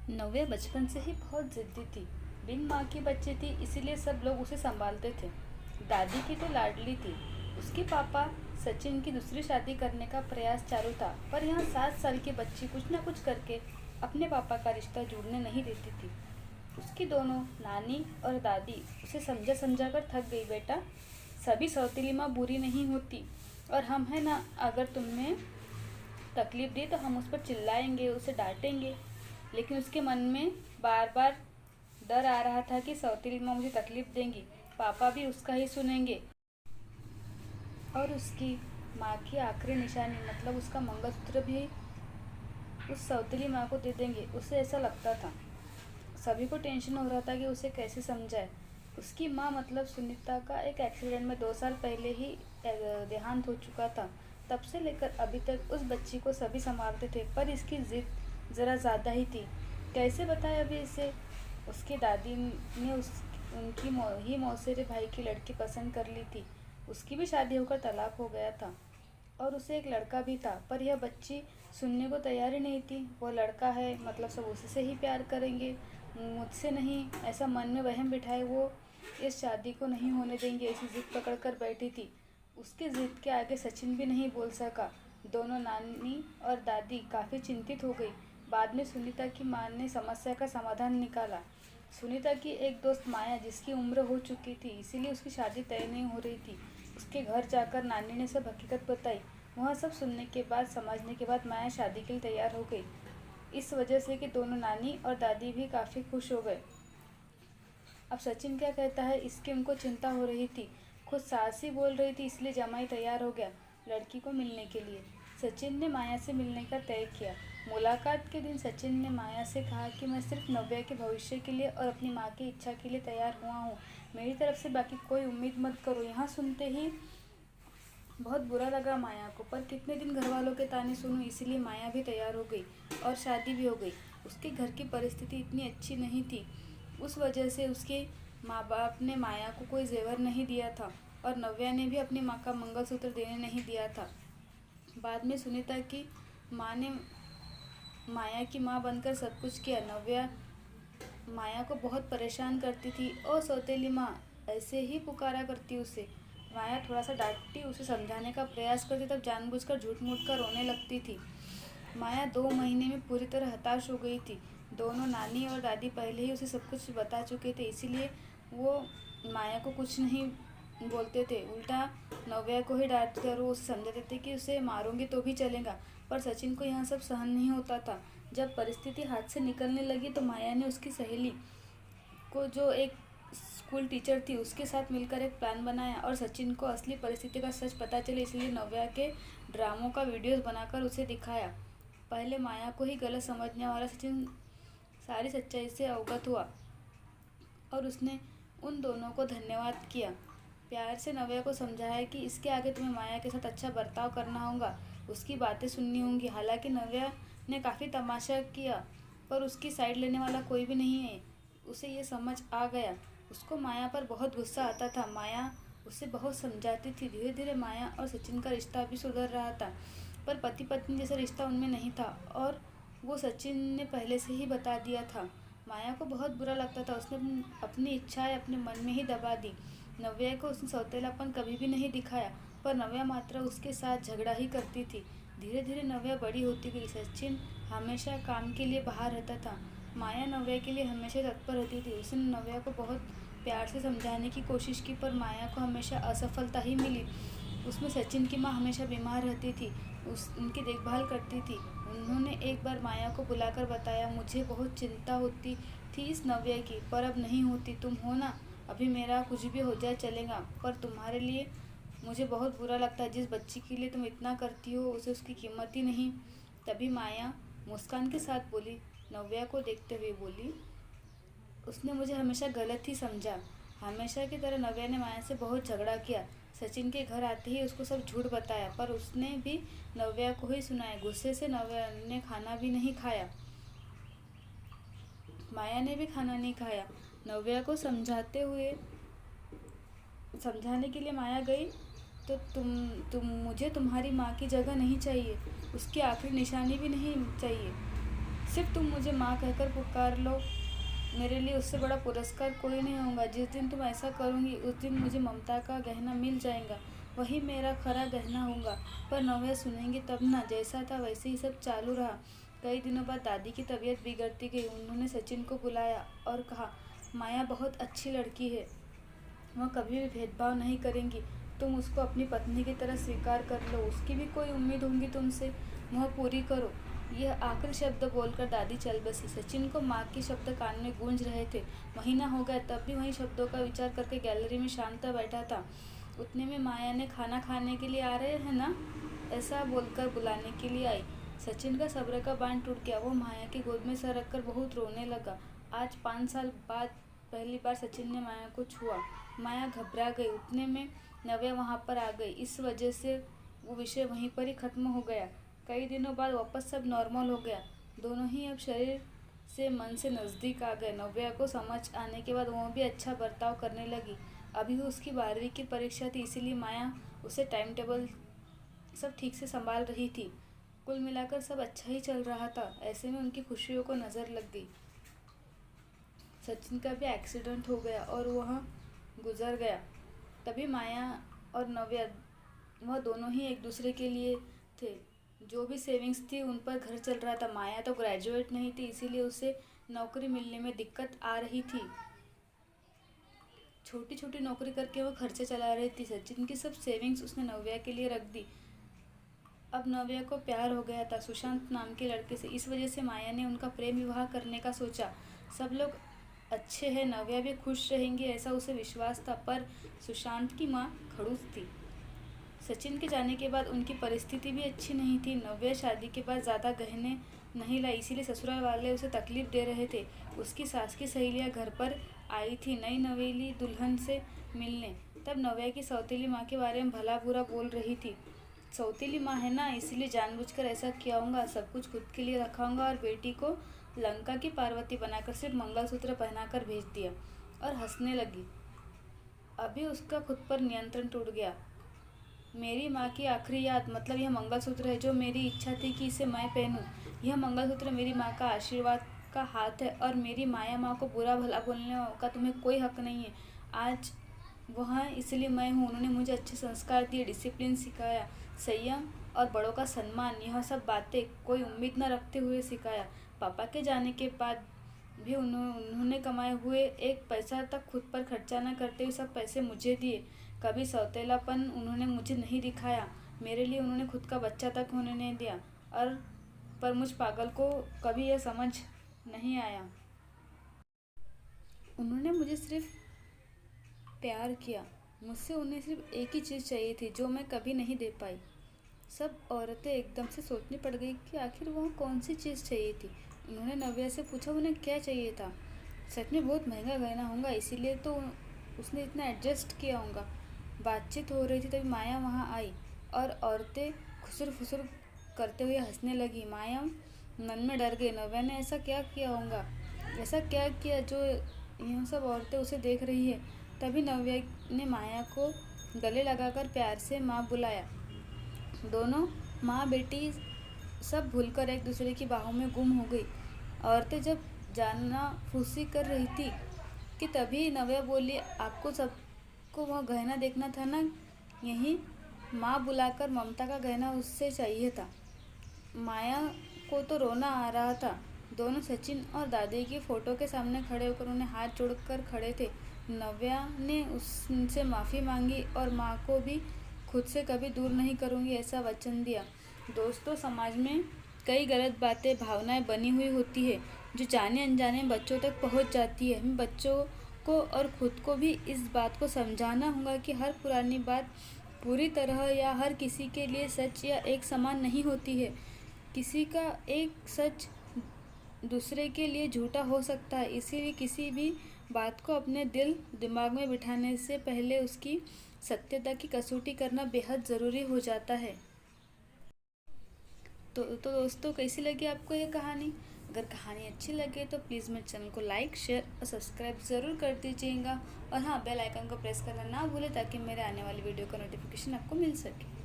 नव्या बचपन से ही बहुत जिद्दी थी। बिन माँ की बच्ची थी, इसीलिए सब लोग उसे संभालते थे। दादी की तो लाडली थी। उसके पापा सचिन की दूसरी शादी करने का प्रयास चालू था, पर यहाँ 7 साल की बच्ची कुछ न कुछ करके अपने पापा का रिश्ता जोड़ने नहीं देती थी। उसकी दोनों नानी और दादी उसे समझा समझा कर थक गई। बेटा, सभी सौतीली माँ बुरी नहीं होती, और हम है ना, अगर तुम्हें तकलीफ दी तो हम उस पर चिल्लाएंगे, उसे डांटेंगे। लेकिन उसके मन में बार बार डर आ रहा था कि सौतीली माँ मुझे तकलीफ देंगी, पापा भी उसका ही सुनेंगे और उसकी माँ की आखिरी निशानी मतलब उसका मंगलसूत्र भी उस सौतीली माँ को दे देंगे। उसे ऐसा लगता था। सभी को टेंशन हो रहा था कि उसे कैसे समझाए। उसकी माँ मतलब सुनीता का एक एक्सीडेंट में 2 साल पहले ही देहांत हो चुका था। तब से लेकर अभी तक उस बच्ची को सभी संभालते थे, पर इसकी जिद ज़रा ज़्यादा ही थी। कैसे बताए अभी इसे। उसकी दादी ने उनकी ही मौसेरे भाई की लड़की पसंद कर ली थी। उसकी भी शादी होकर तलाक हो गया था और उसे एक लड़का भी था, पर यह बच्ची सुनने को तैयार ही नहीं थी। वो लड़का है मतलब सब उसी से ही प्यार करेंगे, मुझसे नहीं, ऐसा मन में वहम बिठाए वो इस शादी को नहीं होने देंगे, ऐसी जिद पकड़ कर बैठी थी। उसकी जिद के आगे सचिन भी नहीं बोल सका। दोनों नानी और दादी काफ़ी चिंतित हो गई। बाद में सुनीता की माँ ने समस्या का समाधान निकाला। सुनीता की एक दोस्त माया, जिसकी उम्र हो चुकी थी, इसीलिए उसकी शादी तय नहीं हो रही थी, उसके घर जाकर नानी ने सब हकीकत बताई। वह सब सुनने के बाद, समझने के बाद माया शादी के लिए तैयार हो गई। इस वजह से कि दोनों नानी और दादी भी काफ़ी खुश हो गए। अब सचिन क्या कहता है, इसकी उनको चिंता हो रही थी। खुद सास ही बोल रही थी, इसलिए जमाई तैयार हो गया लड़की को मिलने के लिए। सचिन ने माया से मिलने का तय किया। मुलाकात के दिन सचिन ने माया से कहा कि मैं सिर्फ नव्या के भविष्य के लिए और अपनी माँ की इच्छा के लिए तैयार हुआ हूँ। मेरी तरफ से बाकी कोई उम्मीद मत करो। यहाँ सुनते ही बहुत बुरा लगा माया को, पर कितने दिन घर वालों के ताने सुनूं, इसीलिए माया भी तैयार हो गई और शादी भी हो गई। उसके घर की परिस्थिति इतनी अच्छी नहीं थी, उस वजह से उसके माँ बाप ने माया को कोई जेवर नहीं दिया था और नव्या ने भी अपनी माँ का मंगलसूत्र देने नहीं दिया था। बाद में सुनीता की माँ ने माया की माँ बनकर सब कुछ किया। नव्या माया को बहुत परेशान करती थी। ओ सौतेली माँ, ऐसे ही पुकारा करती उसे। माया थोड़ा सा डांटती, उसे समझाने का प्रयास करती, तब जानबूझकर झूठ मूठ कर रोने लगती थी। माया 2 महीने में पूरी तरह हताश हो गई थी। दोनों नानी और दादी पहले ही उसे सब कुछ बता चुके थे, इसीलिए वो माया को कुछ नहीं बोलते थे। उल्टा नव्या को ही डांटते और वो उसे समझाते थे कि उसे मारूंगी तो भी चलेगा। पर सचिन को यह सब सहन नहीं होता था। जब परिस्थिति हाथ से निकलने लगी तो माया ने उसकी सहेली को, जो एक स्कूल टीचर थी, उसके साथ मिलकर एक प्लान बनाया और सचिन को असली परिस्थिति का सच पता चले, इसलिए नव्या के ड्रामों का वीडियोस बनाकर उसे दिखाया। पहले माया को ही गलत समझने वाला सचिन सारी सच्चाई से अवगत हुआ और उसने उन दोनों को धन्यवाद किया। प्यार से नव्या को समझाया कि इसके आगे तुम्हें माया के साथ अच्छा बर्ताव करना होगा, उसकी बातें सुननी होंगी। हालांकि नव्या ने काफ़ी तमाशा किया, पर उसकी साइड लेने वाला कोई भी नहीं है। उसे ये समझ आ गया। उसको माया पर बहुत गुस्सा आता था। माया उसे बहुत समझाती थी। धीरे धीरे माया और सचिन का रिश्ता भी सुधर रहा था, पर पति पत्नी जैसा रिश्ता उनमें नहीं था, और वो सचिन ने पहले से ही बता दिया था। माया को बहुत बुरा लगता था। उसने अपनी इच्छाएं अपने मन में ही दबा दी। नव्या को उसने सौतेलापन कभी भी नहीं दिखाया, पर नव्या मात्र उसके साथ झगड़ा ही करती थी। धीरे धीरे नव्या बड़ी होती गई। सचिन हमेशा काम के लिए बाहर रहता था। माया नव्या के लिए हमेशा तत्पर रहती थी। उसने नव्या को बहुत प्यार से समझाने की कोशिश की, पर माया को हमेशा असफलता ही मिली। उसमें सचिन की माँ हमेशा बीमार रहती थी, उनकी देखभाल करती थी। उन्होंने एक बार माया को बुलाकर बताया, मुझे बहुत चिंता होती थी इस नव्या की, पर अब नहीं होती। तुम हो ना, अभी मेरा कुछ भी हो जाए चलेगा, पर तुम्हारे लिए मुझे बहुत बुरा लगता है। जिस बच्ची के लिए तुम इतना करती हो, उसे उसकी कीमत ही नहीं। तभी माया मुस्कान के साथ बोली, नव्या को देखते हुए बोली, उसने मुझे हमेशा गलत ही समझा। हमेशा की तरह नव्या ने माया से बहुत झगड़ा किया। सचिन के घर आते ही उसको सब झूठ बताया, पर उसने भी नव्या को ही सुनाया। गुस्से से नव्या ने खाना भी नहीं खाया। माया ने भी खाना नहीं खाया। नव्या को समझाने के लिए माया गई, तो मुझे तुम्हारी माँ की जगह नहीं चाहिए, उसकी आखिरी निशानी भी नहीं चाहिए। सिर्फ तुम मुझे माँ कहकर पुकार लो, मेरे लिए उससे बड़ा पुरस्कार कोई नहीं होगा। जिस दिन तुम ऐसा करोगी उस दिन मुझे ममता का गहना मिल जाएगा, वही मेरा खरा गहना होगा। पर नव्या सुनेंगी तब ना। जैसा था वैसे ही सब चालू रहा। कई दिनों बाद दादी की तबीयत बिगड़ती गई। उन्होंने सचिन को बुलाया और कहा, माया बहुत अच्छी लड़की है, वह कभी भी भेदभाव नहीं करेंगी। तुम उसको अपनी पत्नी की तरह स्वीकार कर लो। उसकी भी कोई उम्मीद होंगी तुमसे, वह पूरी करो। यह आखिरी शब्द बोलकर दादी चल बसी। सचिन को माँ के शब्द कान में गूंज रहे थे। महीना हो गया तब भी वही शब्दों का विचार करके गैलरी में शांत बैठा था। उतने में माया ने खाना खाने के लिए आ रहे हैं ना, ऐसा बोलकर बुलाने के लिए आई। सचिन का सब्र का बांध टूट गया। वो माया की गोद में सर रखकर बहुत रोने लगा। आज 5 साल बाद पहली बार सचिन ने माया को छुआ। माया घबरा गई। उतने में नव्या वहाँ पर आ गई। इस वजह से वो विषय वहीं पर ही खत्म हो गया। कई दिनों बाद वापस सब नॉर्मल हो गया। दोनों ही अब शरीर से मन से नज़दीक आ गए। नव्या को समझ आने के बाद वो भी अच्छा बर्ताव करने लगी। अभी उसकी 12वीं की परीक्षा थी, इसीलिए माया उसे टाइम टेबल सब ठीक से संभाल रही थी। कुल मिलाकर सब अच्छा ही चल रहा था। ऐसे में उनकी खुशियों को नज़र लग गई। सचिन का भी एक्सीडेंट हो गया और वह गुजर गया। तभी माया और नव्या, वह दोनों ही एक दूसरे के लिए थे। जो भी सेविंग्स थी उन पर घर चल रहा था। माया तो ग्रेजुएट नहीं थी, इसीलिए उसे नौकरी मिलने में दिक्कत आ रही थी। छोटी छोटी नौकरी करके वो खर्चे चला रही थी। सचिन की सब सेविंग्स उसने नव्या के लिए रख दी। अब नव्या को प्यार हो गया था सुशांत नाम के लड़के से। इस वजह से माया ने उनका प्रेम विवाह करने का सोचा। सब लोग अच्छे हैं, नव्या भी खुश रहेंगी ऐसा उसे विश्वास था। पर सुशांत की माँ खड़ूस थी। सचिन के जाने के बाद उनकी परिस्थिति भी अच्छी नहीं थी। नव्या शादी के बाद ज़्यादा गहने नहीं लाई, इसीलिए ससुराल वाले उसे तकलीफ दे रहे थे। उसकी सास की सहेलियाँ घर पर आई थी नई नवेली दुल्हन से मिलने। तब नव्या की सौतेली माँ के बारे में भला बुरा बोल रही थी। सौतेली माँ है ना, इसलिए जानबूझकर ऐसा किया होगा। सब कुछ खुद के लिए रखा होगा और बेटी को लंका की पार्वती बनाकर सिर्फ मंगलसूत्र पहनाकर भेज दिया। और हंसने लगी। अभी उसका खुद पर नियंत्रण टूट गया। मेरी माँ की आखिरी याद, मतलब यह मंगलसूत्र है जो मेरी इच्छा थी कि इसे मैं पहनूं। यह मंगलसूत्र मेरी माँ का आशीर्वाद का हाथ है और मेरी माया माँ को बुरा भला बोलने का तुम्हें कोई हक नहीं है। आज वह इसलिए मैं हूँ। उन्होंने मुझे अच्छे संस्कार दिए, डिसिप्लिन सिखाया, संयम और बड़ों का सम्मान, यह सब बातें कोई उम्मीद न रखते हुए सिखाया। पापा के जाने के बाद भी उन्होंने कमाए हुए एक पैसा तक खुद पर खर्चा न करते हुए सब पैसे मुझे दिए। कभी सौतेलापन उन्होंने मुझे नहीं दिखाया। मेरे लिए उन्होंने खुद का बच्चा तक होने नहीं दिया। और पर मुझ पागल को कभी यह समझ नहीं आया। उन्होंने मुझे सिर्फ प्यार किया। मुझसे उन्हें सिर्फ एक ही चीज़ चाहिए थी जो मैं कभी नहीं दे पाई। सब औरतें एकदम से सोचने पड़ गई कि आखिर वह कौन सी चीज़ चाहिए थी। उन्होंने नव्या से पूछा उन्हें क्या चाहिए था। सच में बहुत महंगा गहना होगा, इसीलिए तो उसने इतना एडजस्ट किया होगा। बातचीत हो रही थी तभी माया वहाँ आई और औरतें खुसुर फुसुर करते हुए हंसने लगी। माया मन में डर गई। नव्या ने ऐसा क्या किया होगा, ऐसा क्या किया जो यह सब औरतें उसे देख रही है। तभी नव्या ने माया को गले लगाकर प्यार से माँ बुलाया। दोनों माँ बेटी सब भूलकर एक दूसरे की बाहों में गुम हो गई। औरतें जब जानना फूसी कर रही थी कि तभी नव्या बोली, आपको सबको वह गहना देखना था ना, यही माँ बुलाकर ममता का गहना उससे चाहिए था। माया को तो रोना आ रहा था। दोनों सचिन और दादी की फ़ोटो के सामने खड़े होकर उन्हें हाथ जोड़कर खड़े थे। नव्या ने उससे माफ़ी मांगी और माँ को भी खुद से कभी दूर नहीं करूँगी ऐसा वचन दिया। दोस्तों, समाज में कई गलत बातें, भावनाएं बनी हुई होती है जो जाने अनजाने बच्चों तक पहुंच जाती है। हमें बच्चों को और खुद को भी इस बात को समझाना होगा कि हर पुरानी बात पूरी तरह या हर किसी के लिए सच या एक समान नहीं होती है। किसी का एक सच दूसरे के लिए झूठा हो सकता है। इसीलिए किसी भी बात को अपने दिल दिमाग में बिठाने से पहले उसकी सत्यता की कसौटी करना बेहद ज़रूरी हो जाता है। तो दोस्तों, कैसी लगी आपको ये कहानी? अगर कहानी अच्छी लगे तो प्लीज़ मेरे चैनल को लाइक, शेयर और सब्सक्राइब ज़रूर कर दीजिएगा। और हाँ, बेल आइकन को प्रेस करना ना भूलें ताकि मेरे आने वाली वीडियो का नोटिफिकेशन आपको मिल सके।